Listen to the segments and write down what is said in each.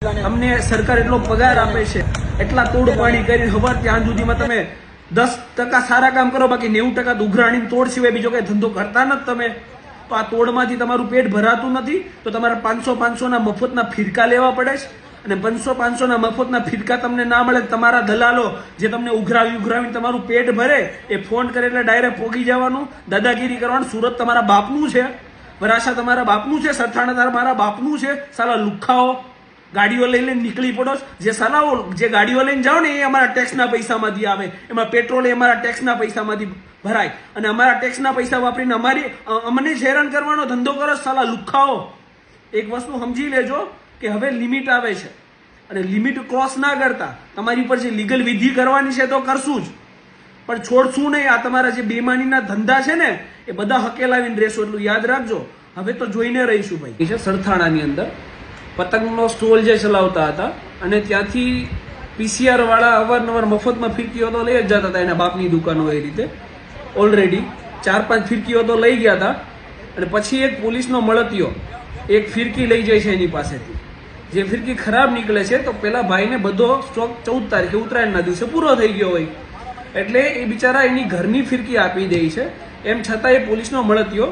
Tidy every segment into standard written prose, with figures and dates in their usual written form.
અમને સરકાર એટલો પગાર આપે છે, એટલા તોડ પાણી કરી ખબર ત્યાં સુધીમાં તમે 10% સારા કામ કરો, બાકી 90% ઉઘરાણી તોડ સિવાય બીજો કઈ ધંધો કરતા નથી તમે. તો આ તોડમાંથી તમારું પેટ ભરાતું નથી તો તમારે 500 ના મફતના ફિરકા લેવા પડે છે. અને 500 ના મફતના ફિરકા તમને ના મળે, તમારા દલાલો જે તમને ઉઘરાવી તમારું પેટ ભરે એ ફોન કરે એટલે ડાયરેક્ટ પોગી જવાનું, દાદાગીરી કરવાનું. સુરત તમારા બાપનું છે, વરાછા તમારા બાપનું છે, સરથાણા તમારા બાપનું છે. સાલા લુખાઓ ગાડીઓ લઈને નીકળી પડો. જે સલાઓ જે ગાડીઓ લઈને જાઓ ને એ અમારા ટેક્સના પૈસામાંથી આવે, એમાં પેટ્રોલ એ અમારા ટેક્સના પૈસામાંથી ભરાય, અને અમારા ટેક્સના પૈસા વાપરીને અમને જ હેરાન કરવાનો ધંધો કરો સાલા લુખાઓ. એક વસ્તુ સમજી લેજો કે હવે લિમિટ આવે છે, અને લિમિટ ક્રોસ ના કરતા તમારી ઉપર જે લીગલ વિધિ કરવાની છે તો કરશું જ, પણ છોડશું નહીં. આ તમારા જે બેમાનીના ધંધા છે ને એ બધા હકેલાવીને રહેશો, એટલું યાદ રાખજો. હવે તો જોઈને રહીશું ભાઈ. એ છે સરથાણાની અંદર પતંગનો સ્ટોલ જે ચલાવતા હતા, અને ત્યાંથી પીસીઆર વાળા અવારનવાર મફતમાં ફિરકીઓ તો લઈ જ જતા હતા, એના બાપની દુકાનો એ રીતે ઓલરેડી 4-5 ફિરકીઓ તો લઈ ગયા હતા. અને પછી એક પોલીસનો મળતિયો એક ફિરકી લઈ જાય છે એની પાસેથી, જે ફિરકી ખરાબ નીકળે છે. તો પેલા ભાઈને બધો સ્ટોક 14 તારીખે ઉત્તરાયણના દિવસે પૂરો થઈ ગયો હોય, એટલે એ બિચારા એની ઘરની ફિરકી આપી દે છે. એમ છતાં એ પોલીસનો મળતિયો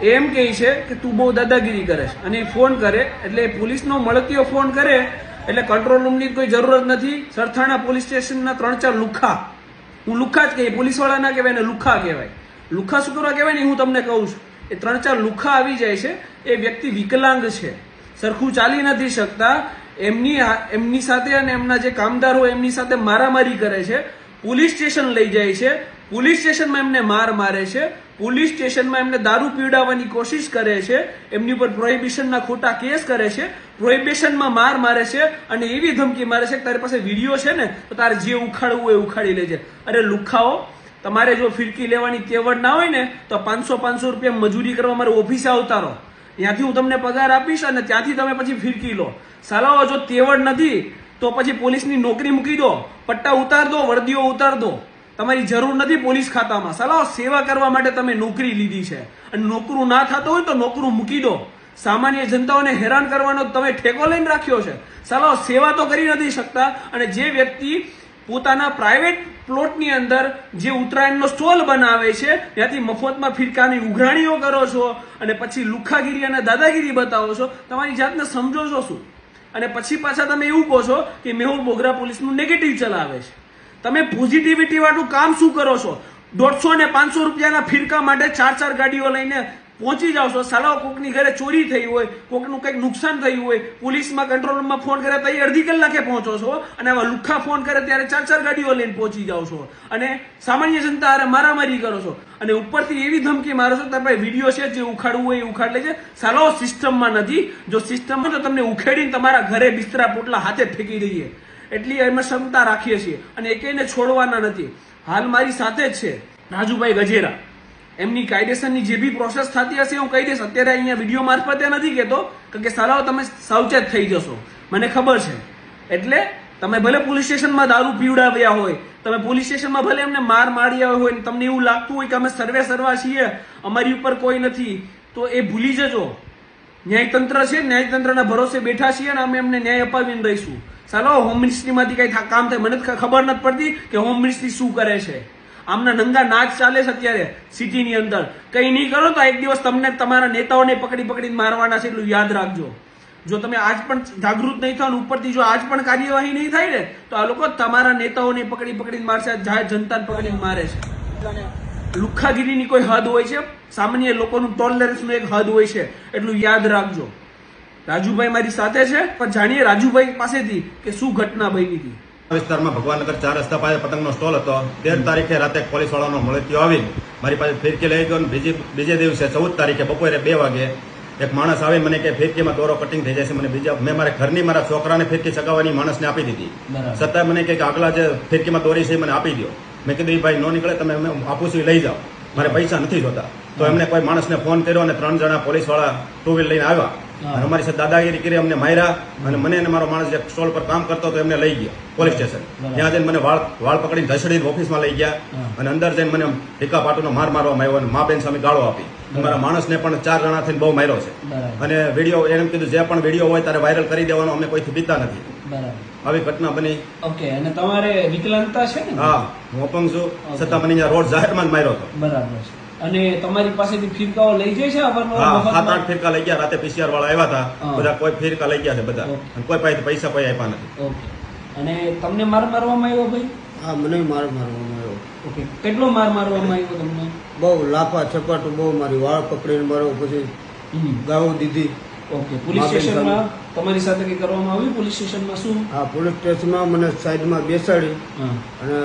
એમ કહે છે કે તું બહુ દાદાગીરી કરે છે, અને ફોન કરે એટલે પોલીસનો મળતિયો ફોન કરે એટલે કંટ્રોલ રૂમની કોઈ જરૂરત નથી. સરથાણા પોલીસ સ્ટેશનના 3-4 લુખા, હું લુખા જ કહીએ, પોલીસ વાળા ના કહેવાય, એને લુખા કહેવાય. લુખા શું કરવા કહેવાય ને હું તમને કહું છું. એ 3-4 લુખા આવી જાય છે. એ વ્યક્તિ વિકલાંગ છે, સરખું ચાલી નથી શકતા, એમની સાથે અને એમના જે કામદાર હોય એમની સાથે મારામારી કરે છે, પોલીસ સ્ટેશન લઈ જાય છે, પોલીસ સ્ટેશનમાં એમને મારે છે, પોલીસ સ્ટેશનમાં એમને દારૂ પીવડાવવાની કોશિશ કરે છે, એમની ઉપર પ્રોહિબિશનના ખોટા કેસ કરે છે, પ્રોહિબિશનમાં મારે છે, અને એવી ધમકી મારે છે કે તારી પાસે વિડીયો છે ને તો તારે જે ઉખાડવું હોય ઉખાડી લેજે. અરે લુખાઓ, તમારે જો ફિરકી લેવાની તેવડ ના હોય ને તો 500 રૂપિયા મજૂરી કરવા મારે ઓફિસે આવતા રહો, ત્યાંથી હું તમને પગાર આપીશ અને ત્યાંથી તમે પછી ફિરકી લો. સાલાઓ જો તેવડ નથી તો પછી પોલીસની નોકરી મૂકી દો, પટ્ટા ઉતાર દો, વર્દીઓ ઉતાર દો, તમારી જરૂર નથી પોલીસ ખાતામાં. સાલાઓ સેવા કરવા માટે તમે નોકરી લીધી છે, અને નોકરું ના થતું હોય તો નોકરું મૂકી દો. સામાન્ય જનતાઓને હેરાન કરવાનો તમે ઠેકો લઈને રાખ્યો છે. સાલાઓ સેવા તો કરી નથી શકતા, અને જે વ્યક્તિ પોતાના પ્રાઇવેટ પ્લોટની અંદર જે ઉત્તરાયણનો સ્ટોલ બનાવે છે ત્યાંથી મફતમાં ફિરકાની ઉઘરાણીઓ કરો છો, અને પછી લુખાગીરી અને દાદાગીરી બતાવો છો, તમારી જાતને સમજો છો શું? અને પછી પાછા તમે એવું કહો છો કે મેહુલ બોગરા પોલીસનું નેગેટિવ ચલાવે છે. તમે પોઝિટિવિટી વાળું કામ શું કરો છો? 150 ને 500 રૂપિયાના ફિરકા માટે 4 ગાડીઓ લઈને પહોંચી જાવ છો. સાલાઓ કોકની ઘરે ચોરી થઈ હોય, કોકનું કંઈક નુકસાન થયું હોય, પોલીસમાં કંટ્રોલ રૂમમાં ફોન કરે તો અડધી કલાકે પહોંચો છો, અને આવા લુખ્ખા ફોન કરે ત્યારે 4 ગાડીઓ લઈને પહોંચી જાવ છો, અને સામાન્ય જનતા હારે મારામારી કરો છો, અને ઉપરથી એવી ધમકી મારો છો કે ભાઈ વિડીયો છે, જે ઉખાડવું હોય એ ઉખાડ લેજે. સાલાઓ સિસ્ટમમાં નથી. જો સિસ્ટમ હોય તો તમને ઉખેડીને તમારા ઘરે બિસ્તરા પોટલા હાથે ફેંકી દઈએ, એટલી અમે ક્ષમતા રાખીએ છીએ, અને એકેયને છોડવાના નથી. હાલ મારી સાથે જ છે રાજુભાઈ ગજેરા, એમની કાયદેસરની જે બી પ્રોસેસ થતી હશે હું કહી દઈશ. અત્યારે અહીંયા વિડીયો મારફતે નથી કહેતો કે સાલાઓ તમે સાવચેત થઈ જશો, મને ખબર છે. એટલે તમે ભલે પોલીસ સ્ટેશનમાં દારૂ પીવડાવ્યા હોય, તમે પોલીસ સ્ટેશનમાં ભલે એમને માર્યા હોય, તમને એવું લાગતું હોય કે અમે સર્વા છીએ, અમારી ઉપર કોઈ નથી, તો એ ભૂલી જજો. ન્યાયતંત્ર છે, ન્યાયતંત્રના ભરોસે બેઠા છીએ, અને અમે એમને ન્યાય અપાવીને રહીશું. સાલાઓ હોમ મિનિસ્ટ્રીમાંથી કઈ કામ થાય મને ખબર નથી પડતી કે હોમ મિનિસ્ટ્રી શું કરે છે. આમના નંગા નાચ ચાલે છે અત્યારે સિટીની અંદર. કઈ નહીં કરો તો એક દિવસ તમને તમારા નેતાઓને પકડીને મારવાના છે, એટલું યાદ રાખજો. જો તમે આજ પણ જાગૃત નહીં થાવ, ઉપરથી જો આજ પણ કાર્યવાહી નહીં થાય ને તો આ લોકો તમારા નેતાઓને પકડીને મારશે, જનતાને પકડીને મારે છે. લુખ્ખાગીરીની કોઈ હદ હોય છે, સામાન્ય લોકોનું ટોલરન્સનું એક હદ હોય છે, એટલું યાદ રાખજો. રાજુભાઈ મારી સાથે છે, પણ જાણીએ રાજુભાઈ પાસેથી કે શું ઘટના બની હતી. વિસ્તારમાં ભગવાનનગર 4 રસ્તા પાસે પતંગનો સ્ટોલ હતો. 13 તારીખે રાતે પોલીસ વાળાનો મળતિયો આવીને મારી પાસે ફિરકી લઈ ગયો. બીજે દિવસે 14 તારીખે બપોરે 2 વાગે એક માણસ આવી મને કે ફિરકીમાં દોરો કટિંગ થઈ જાય છે. મેં મારા ઘરની મારા છોકરાને ફિરકી ચગાવવાની માણસને આપી દીધી. છતાં મને કે આગલા જે ફિરકીમાં દોરી છે મને આપી દો. મેં કીધું ભાઈ નો નીકળે, તમે આપું છું લઈ જાઓ, મારે પૈસા નથી જોતા. તો એમને કોઈ માણસને ફોન કર્યો, અને 3 જણા પોલીસ વાળા 2 વ્હીલ લઈને આવ્યા, હા. અને અમારી સાથે દાદાગીરી કરી અમને માર્યા અને મને અને મારો માણસ જે સ્ટોલ પર કામ કરતો હતો એમને લઈ ગયા પોલીસ સ્ટેશન. બરાબર. ત્યાં જઈને મને વાળ પકડીને ઘસડીને ઓફિસમાં લઈ ગયા હા. અને અંદર જઈને મને ટીકા પાટુનો માર મારવામાં આવ્યો અને મા બેન સામે ગાળો આપી. અમારા માણસને પણ 4 જણા થઈને બહુ માર્યો છે. બરાબર અને વિડીયો એમ કીધું જે પણ વિડીયો હોય તારે વાયરલ કરી દેવાનો, અમે કોઈથી બીતા નથી. બરાબર આવી ઘટના બની. ઓકે. અને તમારે વિકલાંગતા છે ને? હા, હું અપંગ છું, છતાં મને અહીંયા રોડ જાહેરમાં જ માર્યો હતો. બરાબર છે. અને તમારી પાસેથી ફિરકાઓ લઈ જાય છે અવારનવાર હા, મફતમાં? 7-8 ફિરકા લઈ ગયા. રાતે PCR વાળા આવ્યા હતા. હા. બધા કોઈ ફિરકા લઈ ગયા છે બધા. ઓકે. અને કોઈ પાસેથી પૈસા કોઈ આપ્યા નથી. ઓકે. અને તમને માર મારવામાં આવ્યો ભાઈ? હા, મને મારવામાં આવ્યો. ઓકે. કેટલો માર મારવામાં આવ્યો તમને? બહુ લાફા છપાટું બહુ મારી વાળ પકડીને મારો, પછી હમ. ગાળો દીધી. ઓકે. પોલીસ મા બેન સ્ટેશનમાં તમારી સાથે કઈ કરવામાં આવ્યું? પોલીસ સ્ટેશનમાં શું? આ પોલીસ સ્ટેશનમાં મને સાઈડમાં બેસાડી હા. અને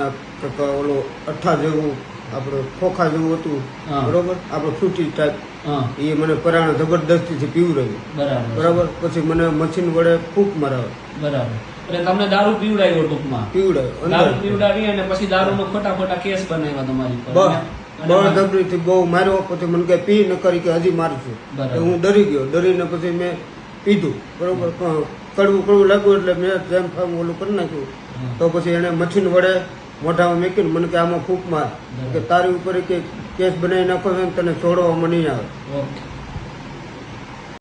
કંઈક ઓલો અઠ્ઠા જેવું આપણે ખોખા જેવું હતું, હા. બરોબર, આપણે ફ્રૂટી ટાઈપ, હા. એ મને પરાણે જબરદસ્તીથી પીવડાવ્યું. બરાબર. બરાબર. પછી મને મશીન વડે ફૂંક મરાવે, બરાબર. એટલે તમને દારૂ પીવડાવ્યો ટૂંકમાં? પીવડાવ્યો દારૂ અંદર. પીવડાવી અને પછી દારૂનો ખોટા કેસ બનાવ્યા તમારી પર. અને- બળજબરીથી બહુ માર્યો. પછી મને કહે પી ન કરી કે હજી મારશું. બરાબર. તો હું ડરી ગયો. ડરીને પછી મેં પીધું, બરોબર. પણ કડવું લાગ્યું એટલે મેં જેમ ફામ ઓલું કરી નાખ્યું. હા. તો પછી એને મશીન વડે મોઢામાં મૂકીને મને કે આમાં ફૂંક માર, બરાબર. કે તારી ઉપર કે કેસ બનાવી નાખો છે ને તને છોડવામાં નહીં આવે. ઓકે.